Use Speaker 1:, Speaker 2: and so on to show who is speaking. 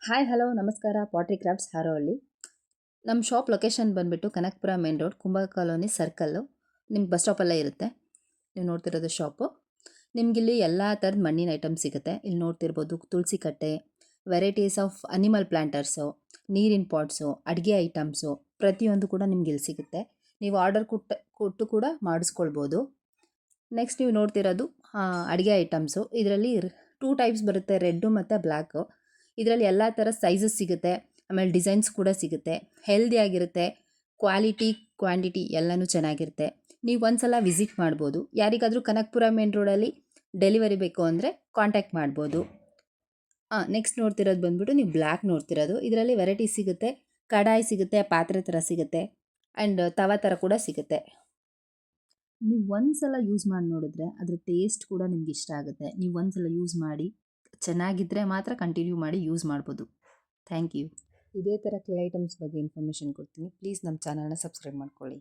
Speaker 1: Hi hello ನಮಸ್ಕಾರ. Pottery crafts Harohalli. ನಮ್ಮ shop location ಬಂದುಬಿಟ್ಟು Kanakapura main road, Kumba colony circle. ನಿಮ್ಗೆ ಬಸ್ ಸ್ಟಾಪಲ್ಲೇ ಇರುತ್ತೆ. ನೀವು ನೋಡ್ತಿರೋದು ಶಾಪು. ನಿಮಗಿಲ್ಲಿ ಎಲ್ಲ ಥರದ ಮಣ್ಣಿನ ಐಟಮ್ ಸಿಗುತ್ತೆ. ಇಲ್ಲಿ ನೋಡ್ತಿರ್ಬೋದು ತುಳಸಿ ಕಟ್ಟೆ, ವೆರೈಟೀಸ್ ಆಫ್ ಅನಿಮಲ್ ಪ್ಲ್ಯಾಂಟರ್ಸು, ನೀರಿನ ಪಾಟ್ಸು, ಅಡುಗೆ ಐಟಮ್ಸು ಪ್ರತಿಯೊಂದು ಕೂಡ ನಿಮ್ಗೆ ಇಲ್ಲಿ ಸಿಗುತ್ತೆ. ನೀವು ಆರ್ಡರ್ ಕೊಟ್ಟು ಕೂಡ ಮಾಡಿಸ್ಕೊಳ್ಬೋದು. ನೆಕ್ಸ್ಟ್ ನೀವು ನೋಡ್ತಿರೋದು ಅಡುಗೆ ಐಟಮ್ಸು. ಇದರಲ್ಲಿ 2 ಟೈಪ್ಸ್ ಬರುತ್ತೆ, ರೆಡ್ಡು ಮತ್ತು ಬ್ಲ್ಯಾಕು. ಇದರಲ್ಲಿ ಎಲ್ಲ ಥರ ಸೈಜಸ್ ಸಿಗುತ್ತೆ. ಆಮೇಲೆ ಡಿಸೈನ್ಸ್ ಕೂಡ ಸಿಗುತ್ತೆ. ಹೆಲ್ದಿಯಾಗಿರುತ್ತೆ. ಕ್ವಾಲಿಟಿ ಕ್ವಾಂಟಿಟಿ ಎಲ್ಲನೂ ಚೆನ್ನಾಗಿರುತ್ತೆ. ನೀವು ಒಂದ್ಸಲ ವಿಸಿಟ್ ಮಾಡ್ಬೋದು. ಯಾರಿಗಾದರೂ ಕನಕಪುರ ಮೇನ್ ರೋಡಲ್ಲಿ ಡೆಲಿವರಿ ಬೇಕು ಅಂದರೆ ಕಾಂಟ್ಯಾಕ್ಟ್ ಮಾಡ್ಬೋದು. ನೆಕ್ಸ್ಟ್ ನೋಡ್ತಿರೋದು ಬಂದುಬಿಟ್ಟು ನೀವು ಬ್ಲ್ಯಾಕ್ ನೋಡ್ತಿರೋದು. ಇದರಲ್ಲಿ ವೆರೈಟೀಸ್ ಸಿಗುತ್ತೆ. ಕಡಾಯಿ ಸಿಗುತ್ತೆ, ಪಾತ್ರೆ ಥರ ಸಿಗುತ್ತೆ, ಆ್ಯಂಡ್ ತವಾ ಥರ ಕೂಡ ಸಿಗುತ್ತೆ. ನೀವು ಒಂದ್ಸಲ ಯೂಸ್ ಮಾಡಿ ನೋಡಿದ್ರೆ ಅದ್ರ ಟೇಸ್ಟ್ ಕೂಡ ನಿಮ್ಗೆ ಇಷ್ಟ ಆಗುತ್ತೆ. ನೀವು ಒಂದ್ಸಲ ಯೂಸ್ ಮಾಡಿ ಚೆನ್ನಾಗಿದ್ದರೆ ಮಾತ್ರ ಕಂಟಿನ್ಯೂ ಮಾಡಿ ಯೂಸ್ ಮಾಡ್ಬೋದು. Thank you. ಇದೇ ಥರ ಕ್ಲೇ ಐಟಮ್ಸ್ ಬಗ್ಗೆ ಇನ್ಫಾರ್ಮೇಷನ್ ಕೊಡ್ತೀನಿ. ಪ್ಲೀಸ್ ನಮ್ಮ ಚಾನಲ್ನ ಸಬ್ಸ್ಕ್ರೈಬ್ ಮಾಡ್ಕೊಳ್ಳಿ.